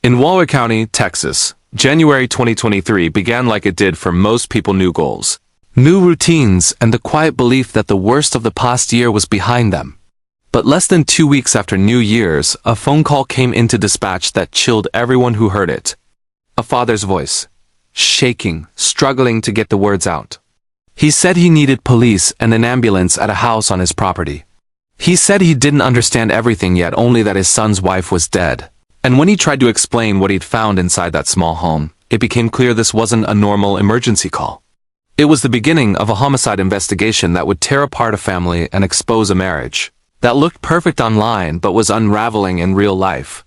In Waller County, Texas, January 2023 began like it did for most people: new goals, new routines, and the quiet belief that the worst of the past year was behind them. But less than 2 weeks after New Year's, a phone call came into dispatch that chilled everyone who heard it. A father's voice, shaking, struggling to get the words out. He said he needed police and an ambulance at a house on his property. He said he didn't understand everything yet, only that his son's wife was dead. And when he tried to explain what he'd found inside that small home, it became clear this wasn't a normal emergency call. It was the beginning of a homicide investigation that would tear apart a family and expose a marriage that looked perfect online but was unraveling in real life.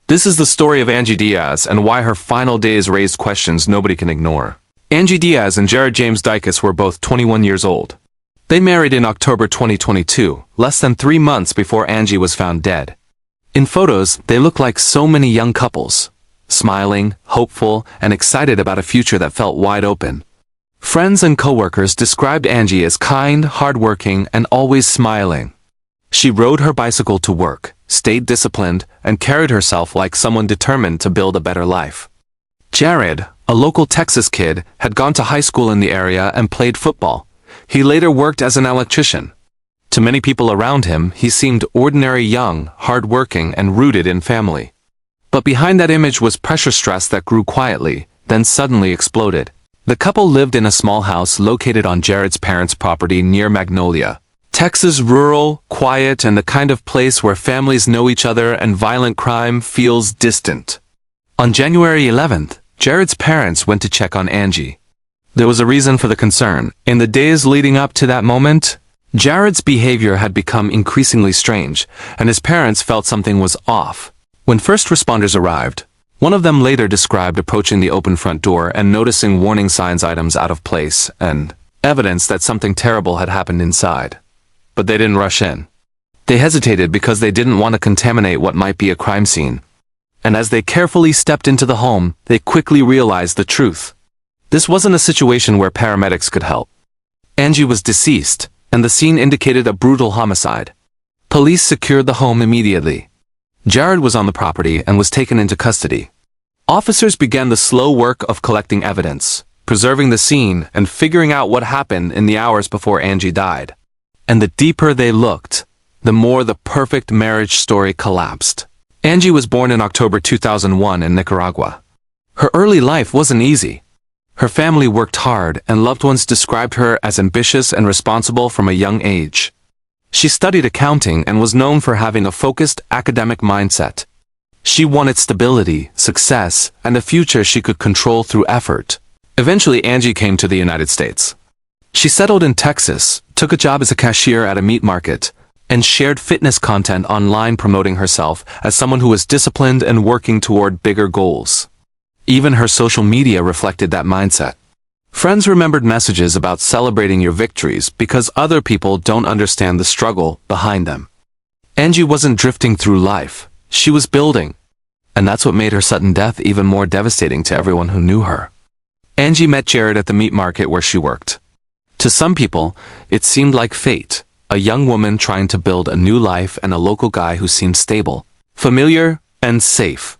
This is the story of Angie Diaz and why her final days raised questions nobody can ignore. Angie Diaz and Jared James Dicus were both 21 years old. They married in October 2022, less than 3 months before Angie was found dead. In photos, they look like so many young couples, smiling, hopeful, and excited about a future that felt wide open. Friends and coworkers described Angie as kind, hardworking, and always smiling. She rode her bicycle to work, stayed disciplined, and carried herself like someone determined to build a better life. Jared, a local Texas kid, had gone to high school in the area and played football. He later worked as an electrician. To many people around him, he seemed ordinary, young, hardworking, and rooted in family. But behind that image was pressure stress that grew quietly, then suddenly exploded. The couple lived in a small house located on Jared's parents' property near Magnolia, Texas. Rural, quiet, and the kind of place where families know each other and violent crime feels distant. On January 11th, Jared's parents went to check on Angie. There was a reason for the concern. In the days leading up to that moment, Jared's behavior had become increasingly strange, and his parents felt something was off. When first responders arrived, one of them later described approaching the open front door and noticing warning signs, items out of place, and evidence that something terrible had happened inside. But they didn't rush in. They hesitated because they didn't want to contaminate what might be a crime scene. And as they carefully stepped into the home, they quickly realized the truth. This wasn't a situation where paramedics could help. Angie was deceased, and the scene indicated a brutal homicide. Police secured the home immediately. Jared was on the property and was taken into custody. Officers began the slow work of collecting evidence, preserving the scene, and figuring out what happened in the hours before Angie died. And the deeper they looked, the more the perfect marriage story collapsed. Angie was born in October 2001 in Nicaragua. Her early life wasn't easy. Her family worked hard, and loved ones described her as ambitious and responsible from a young age. She studied accounting and was known for having a focused academic mindset. She wanted stability, success, and a future she could control through effort. Eventually, Angie came to the United States. She settled in Texas, took a job as a cashier at a meat market, and shared fitness content online, promoting herself as someone who was disciplined and working toward bigger goals. Even her social media reflected that mindset. Friends remembered messages about celebrating your victories because other people don't understand the struggle behind them. Angie wasn't drifting through life, she was building. And that's what made her sudden death even more devastating to everyone who knew her. Angie met Jared at the meat market where she worked. To some people, it seemed like fate, a young woman trying to build a new life and a local guy who seemed stable, familiar, and safe.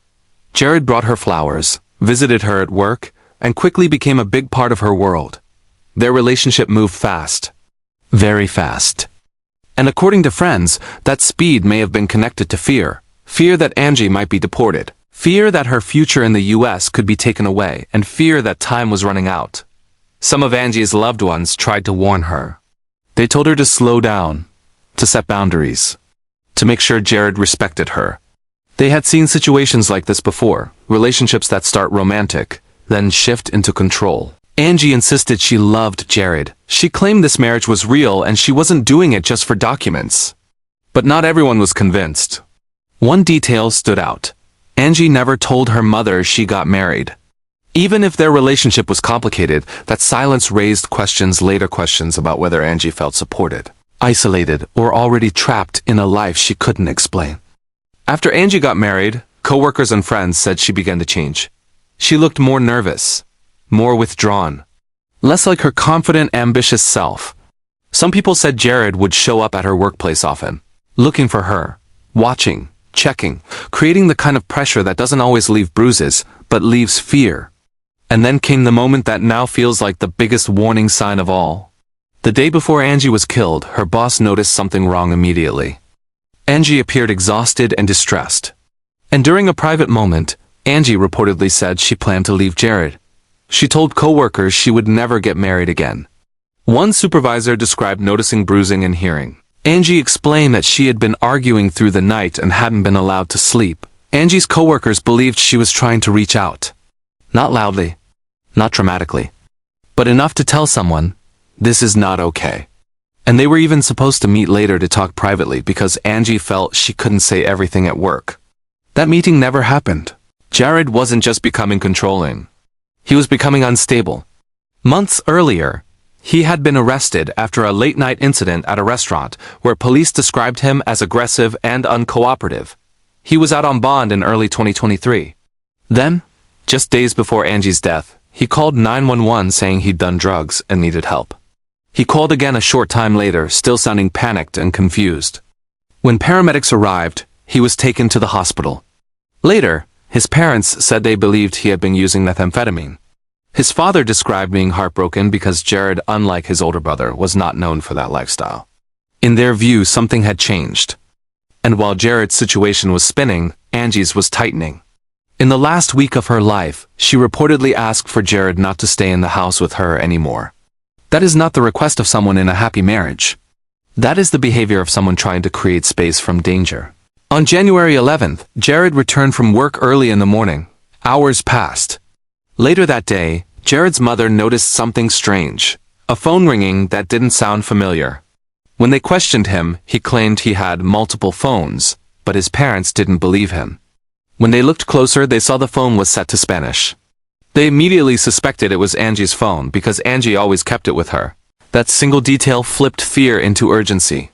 Jared brought her flowers, visited her at work, and quickly became a big part of her world. Their relationship moved fast. Very fast. And according to friends, that speed may have been connected to fear. Fear that Angie might be deported. Fear that her future in the US could be taken away, and fear that time was running out. Some of Angie's loved ones tried to warn her. They told her to slow down, to set boundaries, to make sure Jared respected her. They had seen situations like this before, relationships that start romantic, then shift into control. Angie insisted she loved Jared. She claimed this marriage was real and she wasn't doing it just for documents. But not everyone was convinced. One detail stood out. Angie never told her mother she got married. Even if their relationship was complicated, that silence raised later questions about whether Angie felt supported, isolated, or already trapped in a life she couldn't explain. After Angie got married, coworkers and friends said she began to change. She looked more nervous, more withdrawn, less like her confident, ambitious self. Some people said Jared would show up at her workplace often, looking for her, watching, checking, creating the kind of pressure that doesn't always leave bruises, but leaves fear. And then came the moment that now feels like the biggest warning sign of all. The day before Angie was killed, her boss noticed something wrong immediately. Angie appeared exhausted and distressed. And during a private moment, Angie reportedly said she planned to leave Jared. She told co-workers she would never get married again. One supervisor described noticing bruising and hearing. Angie explained that she had been arguing through the night and hadn't been allowed to sleep. Angie's co-workers believed she was trying to reach out. Not loudly, not dramatically, but enough to tell someone, this is not okay. And they were even supposed to meet later to talk privately because Angie felt she couldn't say everything at work. That meeting never happened. Jared wasn't just becoming controlling. He was becoming unstable. Months earlier, he had been arrested after a late-night incident at a restaurant where police described him as aggressive and uncooperative. He was out on bond in early 2023. Then, just days before Angie's death, he called 911 saying he'd done drugs and needed help. He called again a short time later, still sounding panicked and confused. When paramedics arrived, he was taken to the hospital. Later, his parents said they believed he had been using methamphetamine. His father described being heartbroken because Jared, unlike his older brother, was not known for that lifestyle. In their view, something had changed. And while Jared's situation was spinning, Angie's was tightening. In the last week of her life, she reportedly asked for Jared not to stay in the house with her anymore. That is not the request of someone in a happy marriage. That is the behavior of someone trying to create space from danger. On January 11th, Jared returned from work early in the morning. Hours passed. Later that day, Jared's mother noticed something strange, a phone ringing that didn't sound familiar. When they questioned him, he claimed he had multiple phones, but his parents didn't believe him. When they looked closer, they saw the phone was set to Spanish. They immediately suspected it was Angie's phone because Angie always kept it with her. That single detail flipped fear into urgency.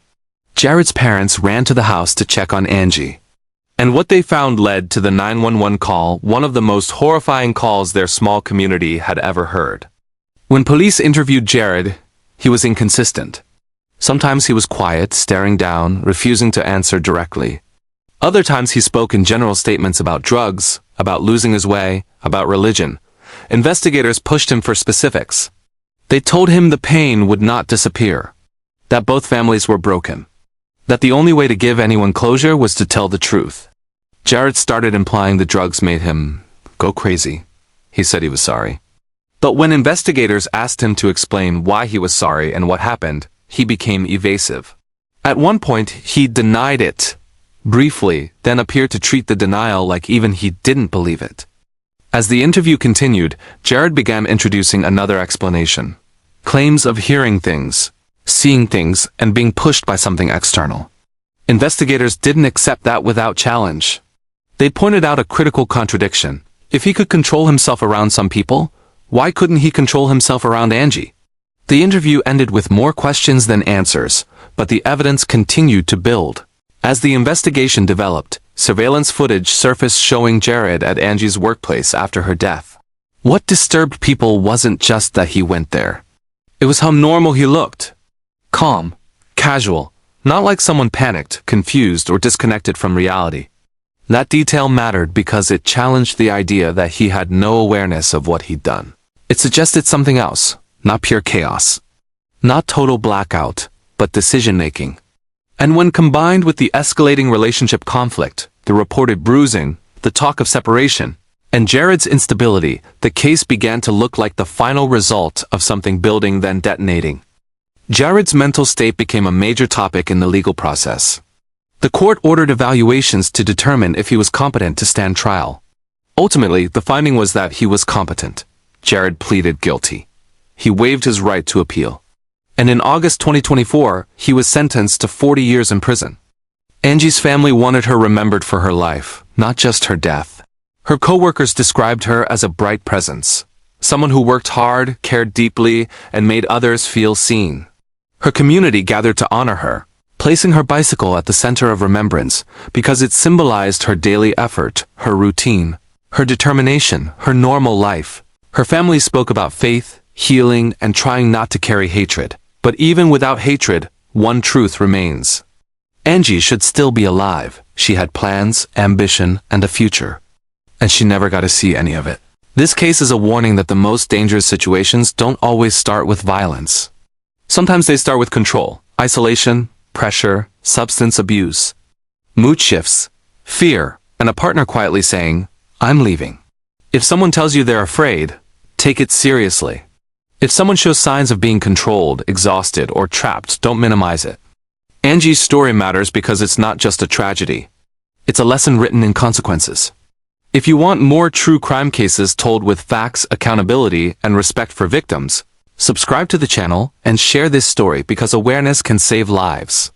Jared's parents ran to the house to check on Angie. And what they found led to the 911 call, one of the most horrifying calls their small community had ever heard. When police interviewed Jared, he was inconsistent. Sometimes he was quiet, staring down, refusing to answer directly. Other times he spoke in general statements about drugs, about losing his way, about religion. Investigators pushed him for specifics. They told him the pain would not disappear, that both families were broken, that the only way to give anyone closure was to tell the truth. Jared started implying the drugs made him go crazy. He said he was sorry. But when investigators asked him to explain why he was sorry and what happened, he became evasive. At one point, he denied it, briefly, then appeared to treat the denial like even he didn't believe it. As the interview continued, Jared began introducing another explanation. Claims of hearing things, seeing things, and being pushed by something external. Investigators didn't accept that without challenge. They pointed out a critical contradiction. If he could control himself around some people, why couldn't he control himself around Angie? The interview ended with more questions than answers, but the evidence continued to build. As the investigation developed, surveillance footage surfaced showing Jared at Angie's workplace after her death. What disturbed people wasn't just that he went there. It was how normal he looked. Calm, casual, not like someone panicked, confused, or disconnected from reality. That detail mattered because it challenged the idea that he had no awareness of what he'd done. It suggested something else, not pure chaos. Not total blackout, but decision-making. And when combined with the escalating relationship conflict, the reported bruising, the talk of separation, and Jared's instability, the case began to look like the final result of something building then detonating. Jared's mental state became a major topic in the legal process. The court ordered evaluations to determine if he was competent to stand trial. Ultimately, the finding was that he was competent. Jared pleaded guilty. He waived his right to appeal. And in August 2024, he was sentenced to 40 years in prison. Angie's family wanted her remembered for her life, not just her death. Her co-workers described her as a bright presence, someone who worked hard, cared deeply, and made others feel seen. Her community gathered to honor her, placing her bicycle at the center of remembrance because it symbolized her daily effort, her routine, her determination, her normal life. Her family spoke about faith, healing, and trying not to carry hatred. But even without hatred, one truth remains. Angie should still be alive. She had plans, ambition, and a future. And she never got to see any of it. This case is a warning that the most dangerous situations don't always start with violence. Sometimes they start with control, isolation, pressure, substance abuse, mood shifts, fear, and a partner quietly saying, "I'm leaving." If someone tells you they're afraid, take it seriously. If someone shows signs of being controlled, exhausted, or trapped, don't minimize it. Angie's story matters because it's not just a tragedy. It's a lesson written in consequences. If you want more true crime cases told with facts, accountability, and respect for victims, subscribe to the channel and share this story because awareness can save lives.